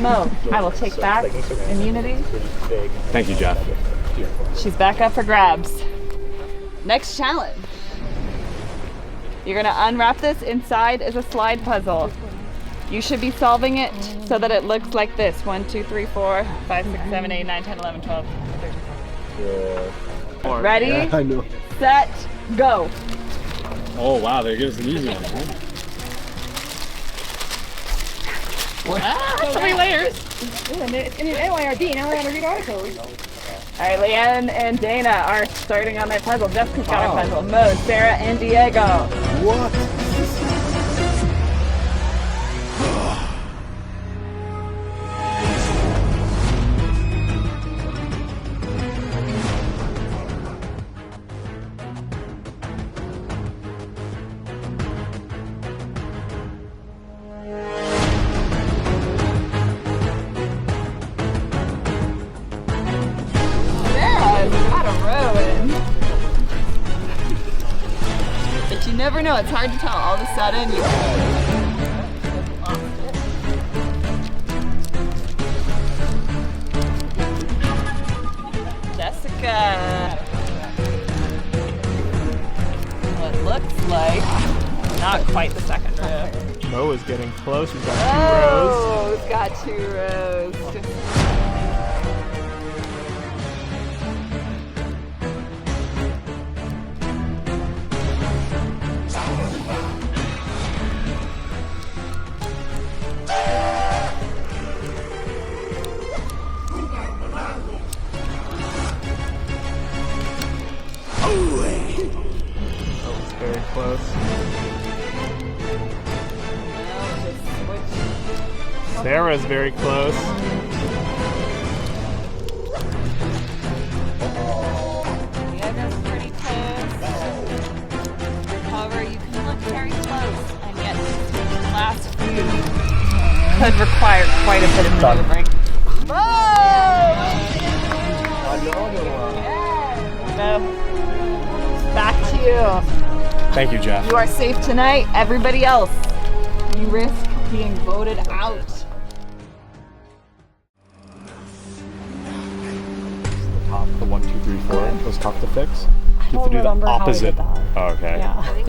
Mo, I will take back immunity. Thank you, Jeff. She's back up for grabs. Next challenge. You're gonna unwrap this. Inside is a slide puzzle. You should be solving it so that it looks like this. 1, 2, 3, 4, 5, 6, 7, 8, 9, 10, 11, 12, 13. Ready? Yeah, I know. Set, go. Oh wow, they give us an easy one. Huh? 3 layers. It's in an NYRD, now we're going to read articles. All right, Leanne and Dana are starting on my puzzle. Jessica's got a puzzle. Mo, Sarah, and Diego. What? But you never know, it's hard to tell. All of a sudden, you... Jessica. Well, it looks like not quite the second row. Mo is getting close. We've got 2 rows. Oh, we've got 2 rows. Very close. Sarah's very close. Diego's pretty close. However, you can look very close, and yet the last few could require quite a bit of maneuvering. No. Back to you. Thank you, Jeff. You are safe tonight. Everybody else, you risk being voted out. The 1, 2, 3, 4 was tough to fix. You have don't to do the remember how we opposite. did that. Oh, okay.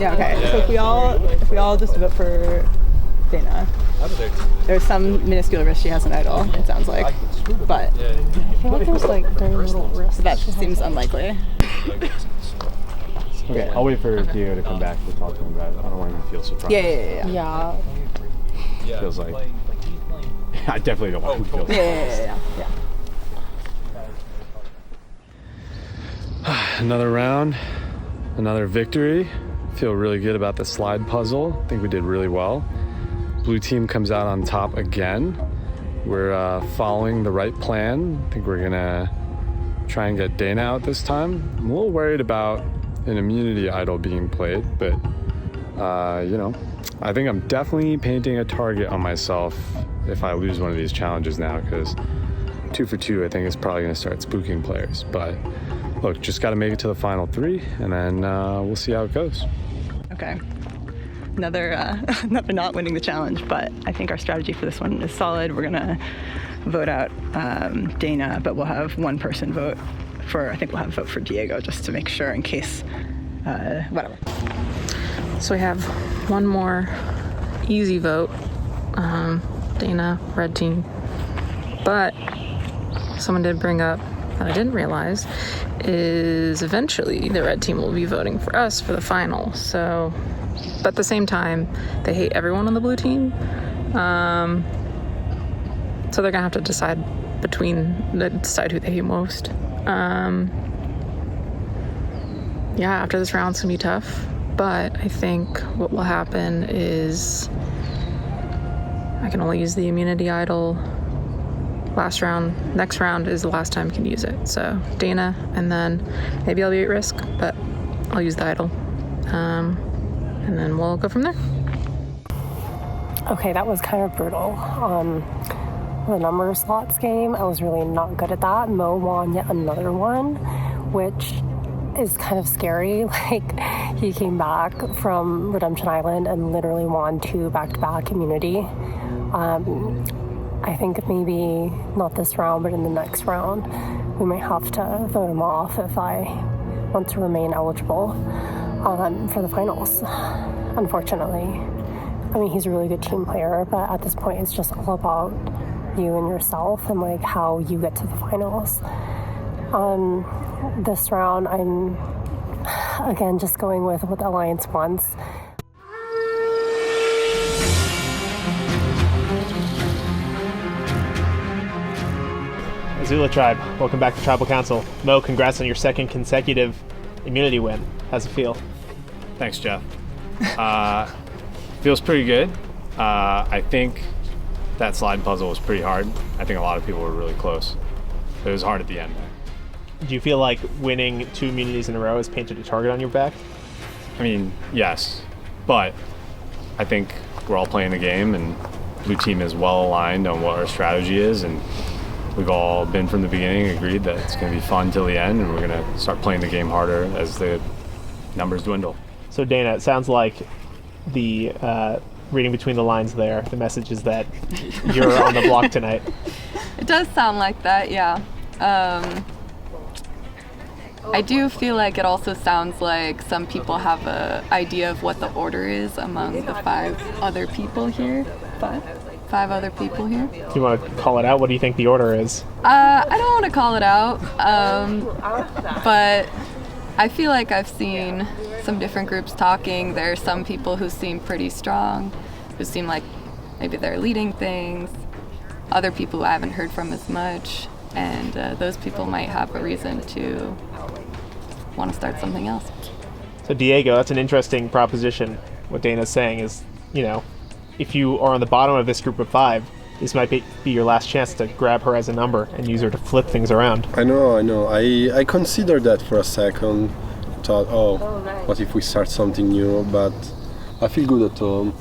Yeah, okay. So if we all just vote for Dana, there's some minuscule risk she has an idol, it sounds like. But I feel like there's like very little risk. So that seems unlikely. Okay, I'll wait for Diego to come back to talk to him about it. I don't want him to feel surprised. Yeah. Feels like... I definitely don't want him to feel surprised. Yeah. Another round, another victory. Feel really good about the slide puzzle. I think we did really well. Blue team comes out on top again. We're following the right plan. I think we're gonna try and get Dana out this time. I'm a little worried about an immunity idol being played, but you know, I think I'm definitely painting a target on myself if I lose one of these challenges now, because 2 for 2 I think is probably gonna start spooking players. But look, just gotta make it to the final 3, and then we'll see how it goes. Okay. Another not winning the challenge, but I think our strategy for this one is solid. We're gonna vote out Dana, but we'll have one person vote for, I think we'll have a vote for Diego just to make sure in case, whatever. So we have one more easy vote, Dana, red team. But someone did bring up that I didn't realize is eventually the red team will be voting for us for the final. So, but at the same time, they hate everyone on the blue team. So they're gonna have to decide who they hate most. Yeah, after this round, it's gonna be tough. But I think what will happen is I can only use the immunity idol last round. Next round is the last time I can use it. So Dana, and then maybe I'll be at risk, but I'll use the idol. And then we'll go from there. Okay, that was kind of brutal. The number slots game, I was really not good at that. Mo won yet another one, which is kind of scary. Like, he came back from Redemption Island and literally won 2 back-to-back immunity. I think maybe not this round, but in the next round, we might have to vote him off if I want to remain eligible for the finals, unfortunately. I mean, he's a really good team player, but at this point, it's just all about you and yourself and like how you get to the finals. This round, I'm again just going with what the Alliance wants. Azula Tribe, welcome back to Tribal Council. Mo, congrats on your second consecutive immunity win. How's it feel? Thanks, Jeff. Feels pretty good. I think that slide puzzle was pretty hard. I think a lot of people were really close. It was hard at the end. Do you feel like winning 2 immunities in a row has painted a target on your back? I mean, yes, but I think we're all playing the game, and blue team is well aligned on what our strategy is, and we've all been from the beginning agreed that it's going to be fun till the end, and we're going to start playing the game harder as the numbers dwindle. So Dana, it sounds like the reading between the lines there, the message is that you're on the block tonight. It does sound like that, yeah. I do feel like it also sounds like some people have an idea of what the order is among the 5 other people here. 5 other people here. Do you want to call it out? What do you think the order is? I don't want to call it out, but I feel like I've seen some different groups talking. There are some people who seem pretty strong, who seem like maybe they're leading things. Other people who I haven't heard from as much, and those people might have a reason to want to start something else. So Diego, that's an interesting proposition. What Dana's saying is, you know, if you are on the bottom of this group of 5, this might be your last chance to grab her as a number and use her to flip things around. I know. I considered that for a second. Thought, what if we start something new? But I feel good at home.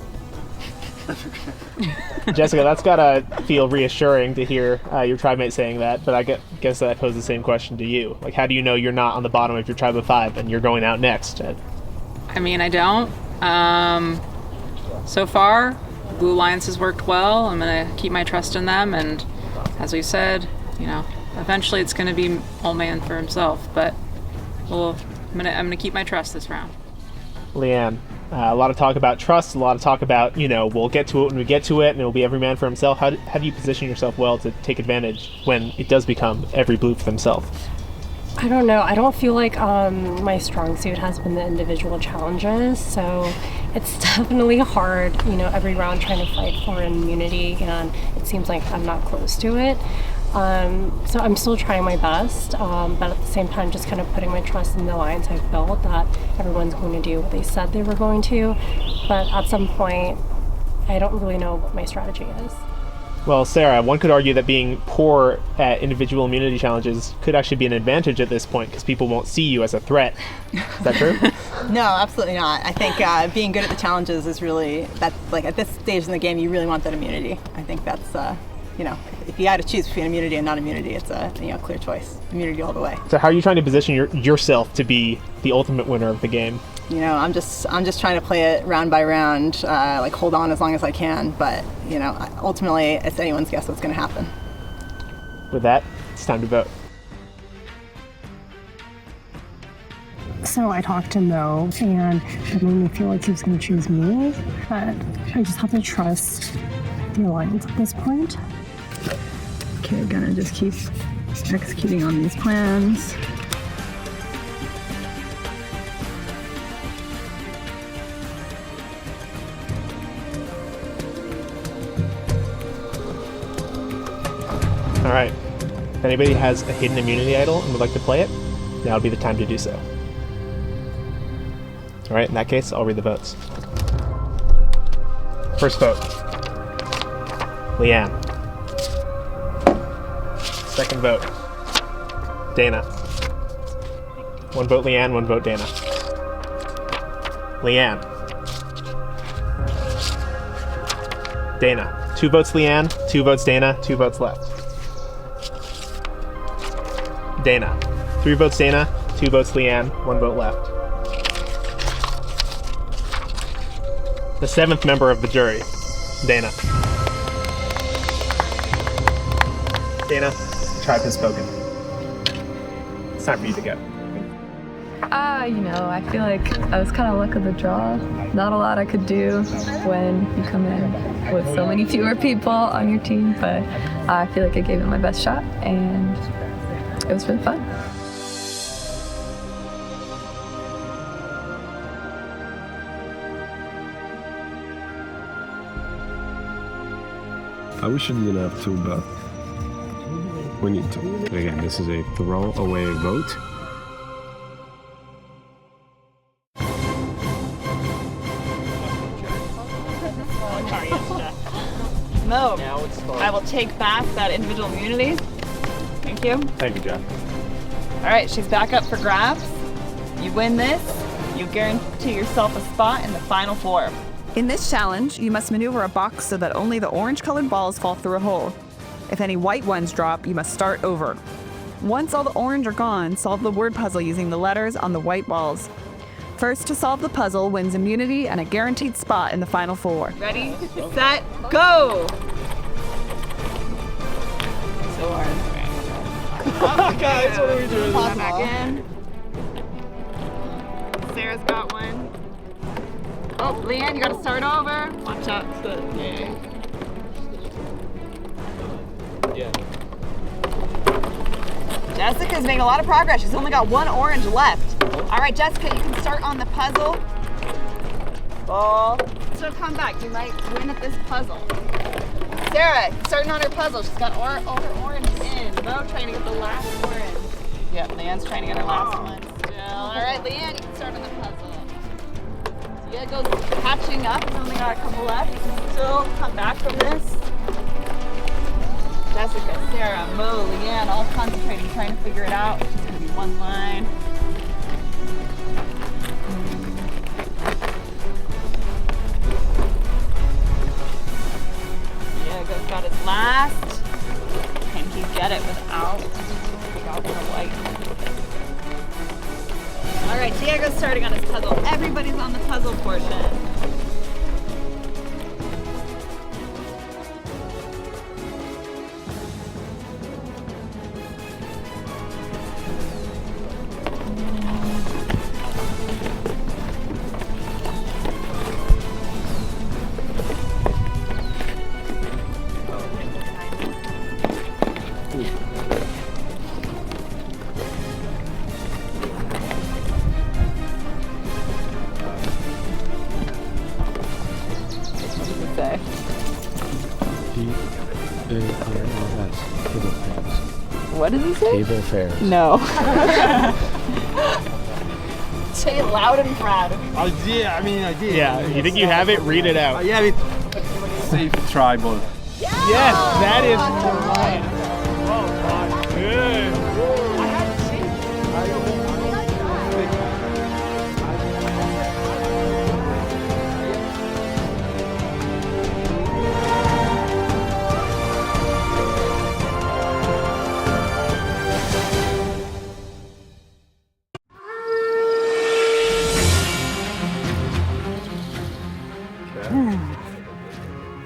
Jessica, that's gotta feel reassuring to hear your tribe mate saying that, but I guess that I pose the same question to you. Like, how do you know you're not on the bottom of your tribe of 5 and you're going out next? I mean, I don't. So far, Blue Alliance has worked well. I'm gonna keep my trust in them, and as we said, you know, eventually it's gonna be all man for himself. But I'm gonna keep my trust this round. Leanne, a lot of talk about trust, a lot of talk about, you know, we'll get to it when we get to it, and it'll be every man for himself. How do you position yourself well to take advantage when it does become every blue for themselves? I don't know. I don't feel like my strong suit has been the individual challenges, so it's definitely hard, you know, every round trying to fight for an immunity, and it seems like I'm not close to it. So I'm still trying my best, but at the same time just kind of putting my trust in the alliance I've built that everyone's going to do what they said they were going to. But at some point, I don't really know what my strategy is. Well, Sarah, one could argue that being poor at individual immunity challenges could actually be an advantage at this point because people won't see you as a threat. Is that true? No, absolutely not. I think being good at the challenges is really, that's like at this stage in the game, you really want that immunity. I think that's, you know, if you had to choose between immunity and non-immunity, it's a clear choice. Immunity all the way. So how are you trying to position yourself to be the ultimate winner of the game? You know, I'm just trying to play it round by round, like hold on as long as I can. But you know, ultimately, it's anyone's guess what's going to happen. With that, it's time to vote. So I talked to Mo, and it made me feel like he was going to choose me, but I just have to trust the alliance at this point. Okay, gonna just keep executing on these plans. All right. If anybody has a hidden immunity idol and would like to play it, now would be the time to do so. All right, in that case, I'll read the votes. First vote, Leanne. Second vote, Dana. 1 vote Leanne, 1 vote Dana. Leanne. Dana. 2 votes Leanne, 2 votes Dana, 2 votes left. Dana. 3 votes Dana, 2 votes Leanne, 1 vote left. The 7th member of the jury, Dana. Dana, the tribe has spoken. It's time for you to go. I feel like I was kind of luck of the draw. Not a lot I could do when you come in with so many fewer people on your team, but I feel like I gave it my best shot, and it was really fun. I wish I didn't have to, but we need to. Again, this is a throwaway vote. Mo, I will take back that individual immunity. Thank you. Thank you, Jeff. All right, she's back up for grabs. You win this, you guarantee yourself a spot in the final four. In this challenge, you must maneuver a box so that only the orange-colored balls fall through a hole. If any white ones drop, you must start over. Once all the orange are gone, solve the word puzzle using the letters on the white balls. First to solve the puzzle wins immunity and a guaranteed spot in the final four. Ready, set, go! So hard. Guys, what are we doing? Pop back in. Sarah's got one. Oh, Leanne, you gotta start over. Watch out. Yeah. Jessica's making a lot of progress. She's only got one orange left. All right, Jessica, you can start on the puzzle. Ball. So come back. You might win at this puzzle. Sarah, starting on her puzzle. She's got all her orange in. Mo trying to get the last orange. Yep, Leanne's trying to get her last one still. All right, Leanne, you can start on the puzzle. So you gotta go catching up. We've only got a couple left. You can still come back from this. Jessica, Sarah, Mo, Leanne, all concentrating, trying to figure it out. It's gonna be one line. Diego's got his last. Can he get it without dropping a white? All right, Diego's starting on his puzzle. Everybody's on the puzzle portion. What did he say? Table fairs. No. Say it loud and proud. I did. Yeah, you think you have it? Read it out. Yeah, it. Safe tribal. Yes, that is right. Oh, God. Good. I had to see.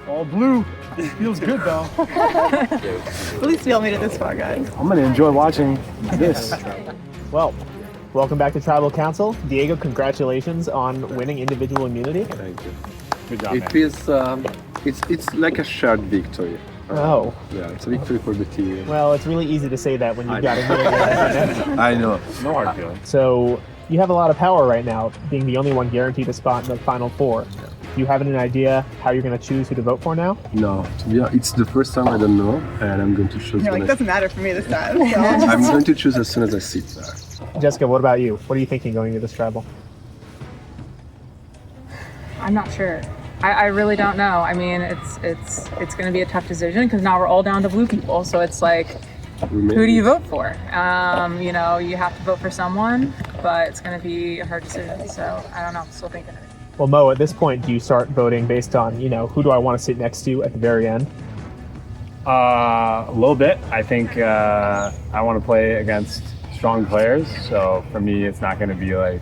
All blue. Feels good though. At least we all made it this far, guys. I'm gonna enjoy watching this. Well, welcome back to Tribal Council. Diego, congratulations on winning individual immunity. Thank you. Good job, man. It is, it's like a shared victory. Oh. Yeah, it's a victory for the team. Well, it's really easy to say that when you've got immunity. I know. No hard feelings. So you have a lot of power right now, being the only one guaranteed a spot in the final four. Do you have an idea how you're going to choose who to vote for now? No, to be honest, it's the first time I don't know, and I'm going to choose. You're like, when doesn't matter for me this time. So. I'm going to choose as soon as I sit there. Jessica, what about you? What are you thinking going into this tribal? I'm not sure. I really don't know. I mean, it's going to be a tough decision because now we're all down to blue people. So it's like, who do you vote for? You have to vote for someone, but it's going to be a hard decision. So I don't know. I'm still thinking of it. Well, Mo, at this point, do you start voting based on, who do I want to sit next to at the very end? A little bit. I think I want to play against strong players. So for me, it's not going to be like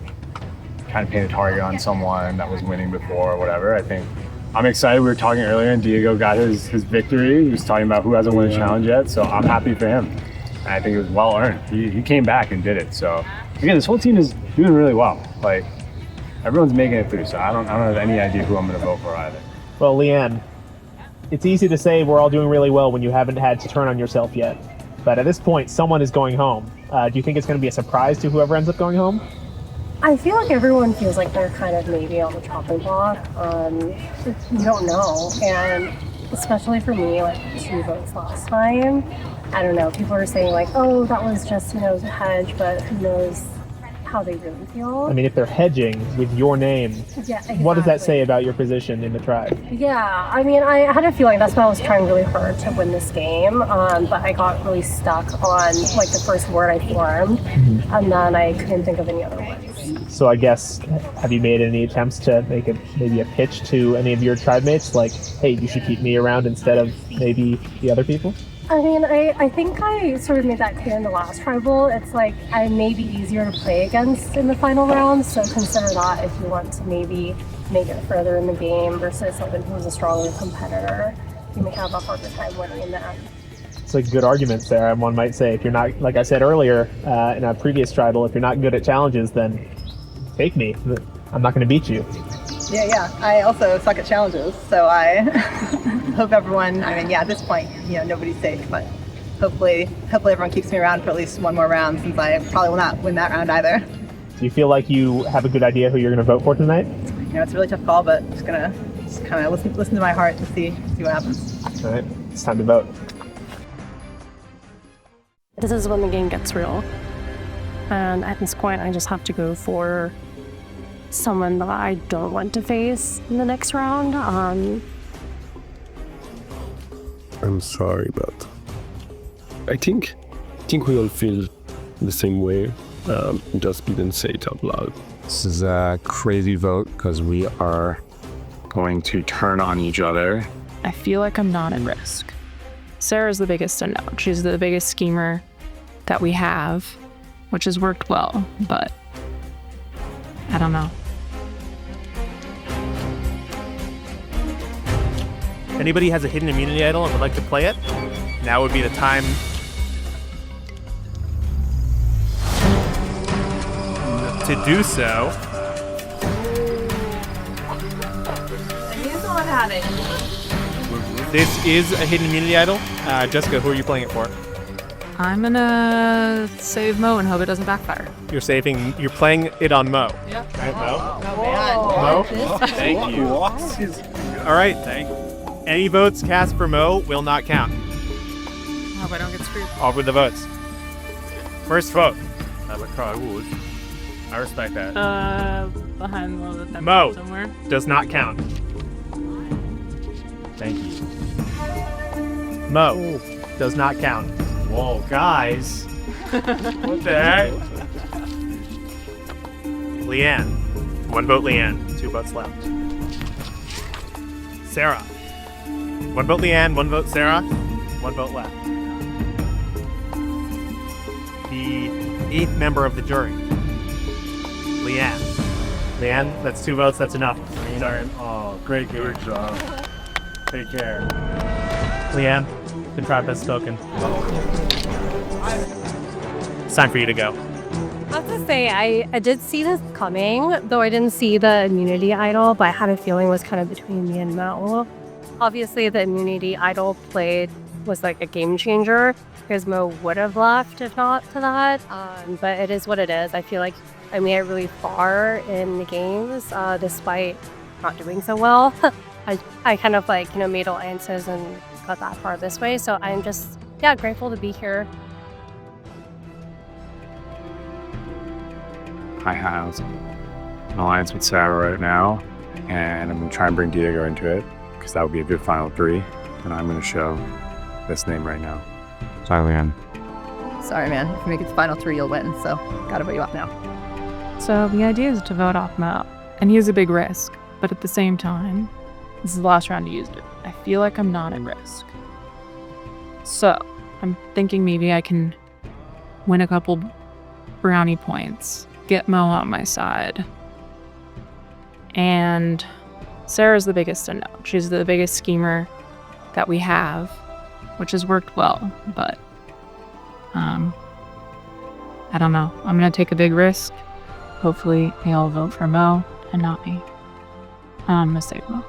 trying to paint a target on someone that was winning before or whatever. I think I'm excited. We were talking earlier, and Diego got his victory. He was talking about who hasn't won a challenge yet, so I'm happy for him. And I think it was well earned. He came back and did it. So again, this whole team is doing really well. Like, everyone's making it through. So I don't have any idea who I'm going to vote for either. Well, Leanne, it's easy to say we're all doing really well when you haven't had to turn on yourself yet. But at this point, someone is going home. Do you think it's going to be a surprise to whoever ends up going home? I feel like everyone feels like they're kind of maybe on the chopping block. You don't know, and especially for me, like 2 votes last time, I don't know. People are saying like, oh, that was just, a hedge, but who knows how they really feel. I mean, if they're hedging with your name, Yeah, exactly. What does that say about your position in the tribe? Yeah, I mean, I had a feeling that's why I was trying really hard to win this game, but I got really stuck on like the first word I formed, and then I couldn't think of any other ones. So I guess, have you made any attempts to make maybe a pitch to any of your tribe mates, like, hey, you should keep me around instead of maybe the other people? I mean, I think I sort of made that clear in the last tribal. It's like I may be easier to play against in the final round, so consider that if you want to maybe make it further in the game versus someone who's a stronger competitor. You may have a harder time winning in the end. It's like good arguments there. And one might say, if you're not, like I said earlier in a previous tribal, if you're not good at challenges, then take me. I'm not going to beat you. Yeah. I also suck at challenges, so I hope everyone, at this point, nobody's safe, but hopefully everyone keeps me around for at least one more round, since I probably will not win that round either. Do you feel like you have a good idea who you're going to vote for tonight? It's a really tough call, but just kind of listen to my heart to see what happens. All right, it's time to vote. This is when the game gets real. And at this point, I just have to go for someone that I don't want to face in the next round. I'm sorry, but I think we all feel the same way. Just didn't say it out loud. This is a crazy vote because we are going to turn on each other. I feel like I'm not at risk. Sarah's the biggest unknown. She's the biggest schemer that we have, which has worked well, but I don't know. If anybody has a hidden immunity idol and would like to play it, now would be the time to do so. He's the one had it. This is a hidden immunity idol. Jessica, who are you playing it for? I'm gonna save Mo and hope it doesn't backfire. You're playing it on Mo. Yeah. Right, Mo? Oh, man. Mo? Thank you. All right. Any votes cast for Mo will not count. I hope I don't get screwed. Off with the votes. First vote. Redwoods. I respect that. Behind one of the Mo somewhere. does not count. Thank you. Mo does not count. Whoa, guys. What the heck? Leanne. 1 vote Leanne. 2 votes left. Sarah. 1 vote Leanne, 1 vote Sarah, 1 vote left. The 8th member of the jury. Leanne. Leanne, that's 2 votes, that's enough. Sorry. Oh, great job. Take care. Leanne, the tribe has spoken. It's time for you to go. I have to say, I did see this coming, though I didn't see the immunity idol, but I had a feeling it was kind of between me and Mo. Obviously, the immunity idol played was like a game changer, because Mo would have left if not to that. But it is what it is. I feel like I made it really far in the games, despite not doing so well. I kind of made alliances and got that far this way. So I'm just, grateful to be here. I have an alliance with Sarah right now, and I'm going to try and bring Diego into it, because that would be a good final 3. And I'm going to show this name right now. Sorry, Leanne. Sorry, man. If you make it to final 3, you'll win, so gotta vote you off now. So the idea is to vote off Mo, and he is a big risk, but at the same time, this is the last round he used it. I feel like I'm not at risk. So I'm thinking maybe I can win a couple brownie points, get Mo on my side, and Sarah's the biggest unknown. She's the biggest schemer that we have, which has worked well, but I don't know. I'm gonna take a big risk. Hopefully they all vote for Mo and not me. I'm gonna save Mo.